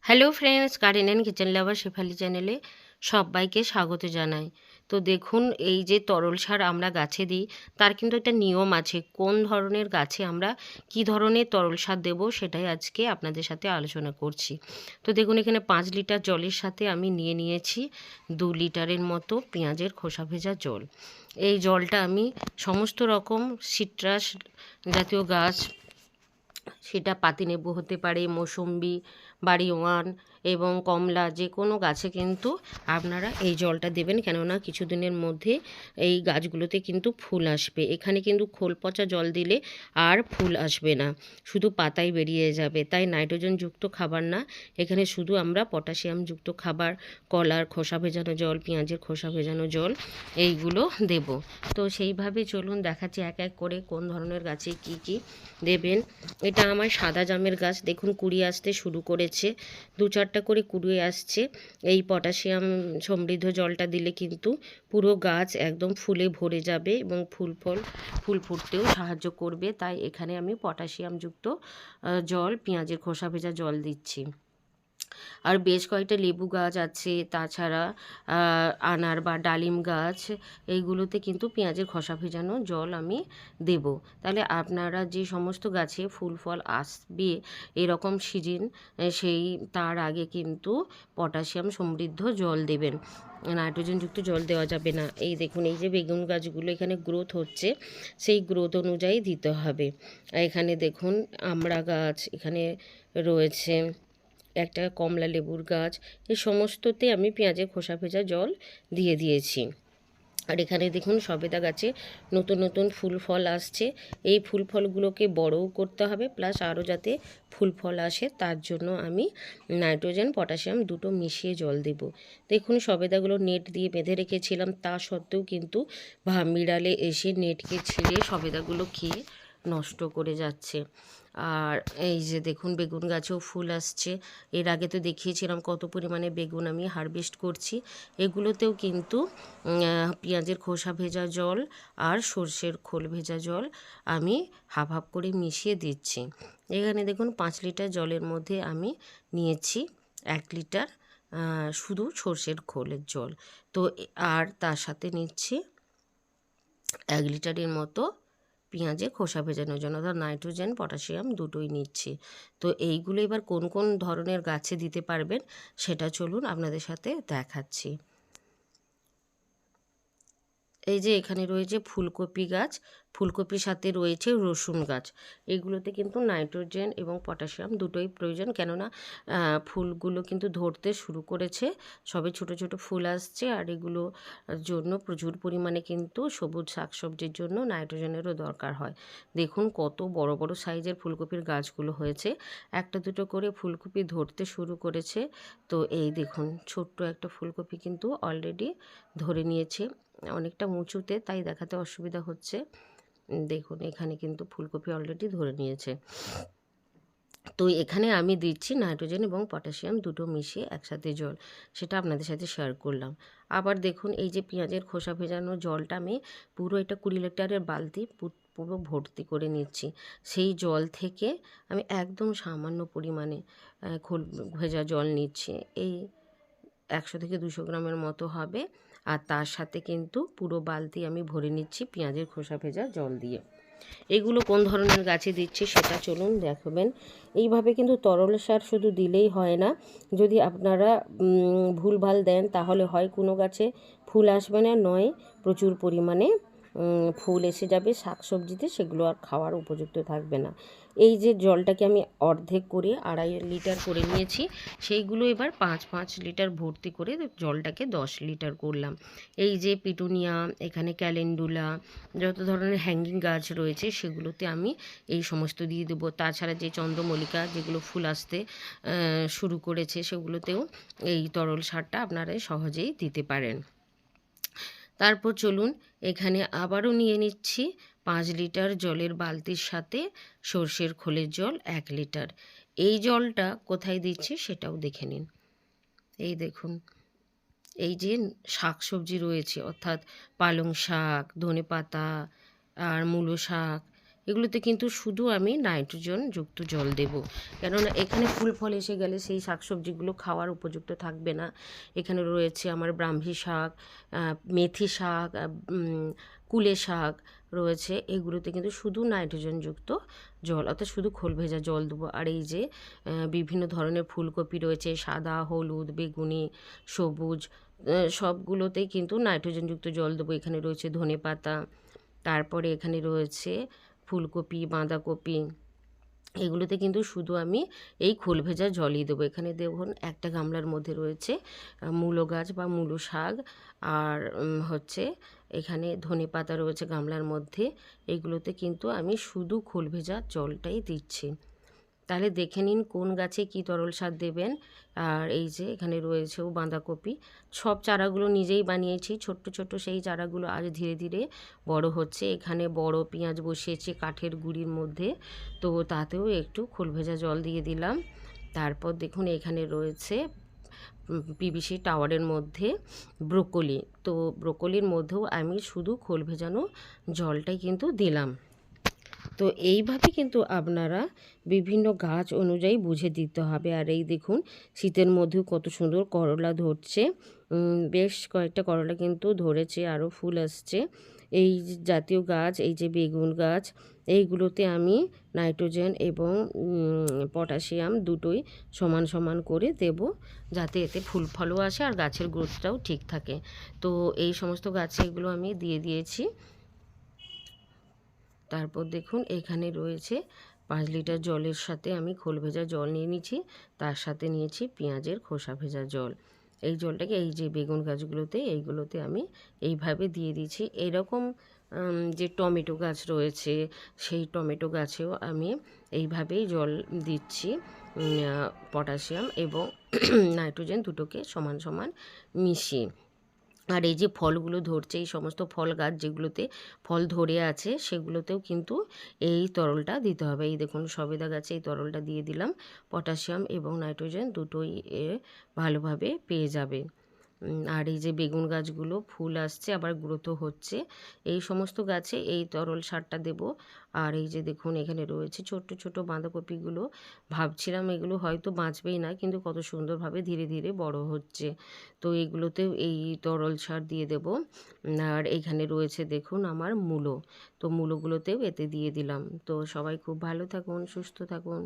Hello friends, garden and kitchen লাভার শেফালি চ্যানেলে সবাইকে স্বাগত জানাই। তো দেখুন, এই যে তরল সার আমরা গাছে দিই তার কিন্তু একটা নিয়ম আছে। কোন ধরনের গাছে আমরা কি ধরনের তরল সার দেবো সেটাই আজকে আপনাদের সাথে আলোচনা করছি। তো দেখুন, এখানে 5 লিটার জলের সাথে আমি নিয়েছি 2 লিটারের মতো পেঁয়াজের খোসা ভেজা জল। এই জলটা আমি সমস্ত রকম সিট্রাস জাতীয় গাছ, সেটা পাতিনেবু হতে পারে, মৌসম্বি, বাড়িওয়ান এবং কমলা, যে কোনো গাছে কিন্তু আপনারা এই জলটা দেবেন। কেননা কিছুদিনের মধ্যে এই গাছগুলোতে কিন্তু ফুল আসবে। এখানে কিন্তু খোল পচা জল দিলে আর ফুল আসবে না, শুধু পাতাই বেরিয়ে যাবে। তাই নাইট্রোজেনযুক্ত খাবার না, এখানে শুধু আমরা পটাশিয়ামযুক্ত খাবার, কলার খোসা ভেজানো জল, পেঁয়াজের খোসা ভেজানো জল এইগুলো দেব। তো সেইভাবে চলুন দেখাচ্ছি এক এক করে কোন ধরনের গাছে কি কি দেবেন। এটা আমার সাদা জামের গাছ, দেখুন কুড়ি আসতে শুরু করেছে, 2-4টা করে কুড়িয়ে আসছে। এই পটাশিয়াম সমৃদ্ধ জলটা দিলে কিন্তু পুরো গাছ একদম ফুলে ভরে যাবে এবং ফুল ফুটতেও সাহায্য করবে। তাই এখানে আমি পটাশিয়ামযুক্ত জল, পেঁয়াজের খোসা ভেজা জল দিচ্ছি। আর বেশ কয়েকটা লেবু গাছ আছে, তাছাড়া আনার বা ডালিম গাছ, এইগুলোতে কিন্তু পেঁয়াজের খোসা ভেজানো জল আমি দেব। তাহলে আপনারা যে সমস্ত গাছে ফুল ফল আসবে এরকম সিজন, সেই তার আগে কিন্তু পটাশিয়াম সমৃদ্ধ জল দেবেন, নাইট্রোজেনযুক্ত জল দেওয়া যাবে না। এই দেখুন, এই যে বেগুন গাছগুলো এখানে গ্রোথ হচ্ছে, সেই গ্রোথ অনুযায়ী দিতে হবে। এখানে দেখুন আমড়া গাছ এখানে রয়েছে, একটা কমলা লেবুর গাছ, এই সমস্ততে আমি পেঁয়াজের খোসা ভেজা জল দিয়ে দিয়েছি। আর এখানে দেখুন সবেদা গাছে নতুন নতুন ফুল ফল আসছে। এই ফুল ফলগুলোকে বড়ও করতে হবে, প্লাস আরও যাতে ফুল ফল আসে তার জন্য আমি নাইট্রোজেন পটাশিয়াম দুটো মিশিয়ে জল দেব। দেখুন সবেদাগুলো নেট দিয়ে বেঁধে রেখেছিলাম, তা সত্ত্বেও কিন্তু বিড়ালে এসে নেটকে ছিঁড়ে সবেদাগুলো খেয়ে নষ্ট করে যাচ্ছে। আর এই যে দেখুন বেগুন গাছেও ফুল আসছে। এর আগে তো দেখিয়েছিলাম কত পরিমাণে বেগুন আমি হারভেস্ট করছি। এগুলোতেও কিন্তু পেঁয়াজের খোসা ভেজা জল আর সর্ষের খোল ভেজা জল আমি হাফ হাফ করে মিশিয়ে দিচ্ছি। এখানে দেখুন 5 লিটার জলের মধ্যে আমি নিয়েছি 1 লিটার শুধু সর্ষের খোলের জল। তো আর তার সাথে নিচ্ছি 1 লিটারের মতো পেঁয়াজে খোসা ভেজানোর জন্য, অর্থাৎ নাইট্রোজেন পটাশিয়াম দুটোই নিচ্ছি। তো এইগুলো এবার কোন কোন ধরনের গাছে দিতে পারবেন সেটা চলুন আপনাদের সাথে দেখাচ্ছি। এই যে এখানে রয়েছে ফুলকপি গাছ, ফুলকপির সাথে রয়েছে রসুন গাছ। এগুলোতে কিন্তু নাইট্রোজেন এবং পটাশিয়াম দুটোই প্রয়োজন, কেননা ফুলগুলো কিন্তু ধরতে শুরু করেছে, সবে ছোট ছোট ফুল আসছে। আর এগুলোর জন্য প্রচুর পরিমাণে কিন্তু সবুজ শাকসবজির জন্য নাইট্রোজেনেরও দরকার হয়। দেখুন কত বড় বড় সাইজের ফুলকপির গাছগুলো হয়েছে, একটা দুটো করে ফুলকপি ধরতে শুরু করেছে। তো এই দেখুন ছোট্ট একটা ফুলকপি কিন্তু অলরেডি ধরে নিয়েছে, অনেকটা উঁচুতে তাই দেখাতে অসুবিধা হচ্ছে। দেখুন এখানে কিন্তু ফুলকপি অলরেডি ধরে নিয়েছে। তো এখানে আমি দিচ্ছি নাইট্রোজেন এবং পটাশিয়াম দুটো মিশিয়ে একসাথে জল, সেটা আপনাদের সাথে শেয়ার করলাম। আবার দেখুন এই যে পেঁয়াজের খোসা ভেজানো জলটা আমি পুরো এটা 20 লিটারের বালতি পুরো ভর্তি করে নিচ্ছি। সেই জল থেকে আমি একদম সামান্য পরিমাণে খোল ভেজা জল নিচ্ছি, এই 100 থেকে 200 গ্রামের মতো হবে। আর তার সাথে কিন্তু পুরো বালতি আমি ভরে নিচ্ছি পেঁয়াজের খোসা ভেজা জল দিয়ে। এগুলো কোন ধরনের গাছে দিচ্ছি সেটা চলুন দেখবেন। এইভাবে কিন্তু তরল সার শুধু দিলেই হয় না, যদি আপনারা ভুলভাল দেন তাহলে হয় কোনো গাছে ফুল আসবে না, নয় প্রচুর পরিমাণে ফুল এসে যাবে শাকসবজিতে, সেগুলো আর খাওয়ার উপযুক্ত থাকবে না। এই যে জলটাকে আমি অর্ধেক করে 2.5 লিটার করে নিয়েছি, সেইগুলো এবার 5-5 লিটার ভর্তি করে জলটাকে 10 লিটার করলাম। এই যে পিটুনিয়া, এখানে ক্যালেন্ডুলা, যত ধরনের হ্যাঙ্গিং গাছ রয়েছে সেগুলোতে আমি এই সমস্ত দিয়ে দেবো। তাছাড়া যে চন্দ্রমল্লিকা যেগুলো ফুল আসতে শুরু করেছে সেগুলোতেও এই তরল সারটা আপনারা সহজেই দিতে পারেন। তারপর চলুন এখানে আবারও নিয়ে নিচ্ছি 5 লিটার জলের বালতির সাথে সর্ষের খোলের জল 1 লিটার। এই জলটা কোথায় দিচ্ছি সেটাও দেখে নিন। এই দেখুন এই যে শাক সবজি রয়েছে, অর্থাৎ পালং শাক, ধনেপাতা আর মূলো শাক, এগুলোতে কিন্তু শুধু আমি নাইট্রোজেন যুক্ত জল দেব, কেননা এখানে ফুল ফল এসে গেলে সেই শাকসবজিগুলো খাওয়ার উপযুক্ত থাকবে না। এখানে রয়েছে আমার ব্রাহ্মী শাক, মেথি শাক, কুলে শাক রয়েছে, এগুলোতে কিন্তু শুধু নাইট্রোজেন যুক্ত জল, অর্থাৎ শুধু খোল ভেজা জল দেবো। আর এই যে বিভিন্ন ধরনের ফুলকপি রয়েছে, সাদা, হলুদ, বেগুনি, সবুজ, সবগুলোতেই কিন্তু নাইট্রোজেনযুক্ত জল দেবো। এখানে রয়েছে ধনেপাতা, তারপরে এখানে রয়েছে ফুলকপি, বাঁধাকপি, এগুলোতে কিন্তু শুধু আমি এই খোল ভেজা জলই দেবো। এখানে দেখুন একটা গামলার মধ্যে রয়েছে মূলো গাছ বা মূলো শাক, আর হচ্ছে এখানে ধনেপাতা রয়েছে গামলার মধ্যে। এগুলোতে কিন্তু আমি শুধু খোল ভেজা জলটাই দিচ্ছি। তাহলে দেখে নিন কোন গাছে কি তরল সার দেবেন। আর এই যে এখানে রয়েছেও বাঁধাকপি, সব চারাগুলো নিজেই বানিয়েছি, ছোট্ট ছোট্ট সেই চারাগুলো আজ ধীরে ধীরে বড় হচ্ছে। এখানে বড় পেঁয়াজ বসিয়েছি কাঠের গুঁড়ির মধ্যে, তো তাতেও একটু খোল ভেজা জল দিয়ে দিলাম। তারপর দেখুন এখানে রয়েছে পিভিসি টাওয়ারের মধ্যে ব্রোকলি, তো ব্রোকলির মধ্যেও আমি শুধু খোল ভেজানো জলটাই কিন্তু দিলাম। তো এইভাবে কিন্তু আপনারা বিভিন্ন গাছ অনুযায়ী বুঝে দিতে হবে। আর এই দেখুন শীতের মধ্যেও কত সুন্দর করলা ধরছে, বেশ কয়েকটা করলা কিন্তু ধরেছে, আরও ফুল আসছে। এই জাতীয় গাছ, এই যে বেগুন গাছ, এইগুলোতে আমি নাইট্রোজেন এবং পটাশিয়াম দুটোই সমান সমান করে দেব, যাতে এতে ফুল ফলও আসে আর গাছের গ্রোথটাও ঠিক থাকে। তো এই সমস্ত গাছে এগুলো আমি দিয়ে দিয়েছি। তারপর দেখুন এখানে রয়েছে 5 লিটার জলের সাথে আমি খোল ভেজা জল নিয়ে নিয়েছি, তার সাথে নিয়েছি পেঁয়াজের খোসা ভেজা জল। এই জলটাকে এই যে বেগুন গাছগুলোতে এইগুলোতে আমি এইভাবে দিয়ে দিচ্ছি। এরকম যে টমেটো গাছ রয়েছে সেই টমেটো গাছেও আমি এইভাবেই জল দিচ্ছি, পটাশিয়াম এবং নাইট্রোজেন দুটোকে সমান সমান মিশিয়ে। আর এই যে ফলগুলো ধরছে, এই সমস্ত ফল গাছ যেগুলোতে ফল ধরে আছে সেগুলোতেও কিন্তু এই তরলটা দিতে হবে। এই দেখুন সবেদা গাছে এই তরলটা দিয়ে দিলাম, পটাশিয়াম এবং নাইট্রোজেন দুটোই ভালোভাবে পেয়ে যাবে। আর এই যে বেগুন গাছগুলো ফুল আসছে আবার গ্রোথও হচ্ছে, এই সমস্ত গাছে এই তরল সারটা দেব। আর এই যে দেখুন এখানে রয়েছে ছোট্ট ছোট বাঁধাকপিগুলো, ভাবছিলাম এগুলো হয়তো বাঁচবেই না, কিন্তু কত সুন্দরভাবে ধীরে ধীরে বড় হচ্ছে। তো এগুলোতেও এই তরল সার দিয়ে দেব। আর এখানে রয়েছে দেখুন আমার মূলো, তো মূলোগুলোতেও এতে দিয়ে দিলাম। তো সবাই খুব ভালো থাকুন, সুস্থ থাকুন।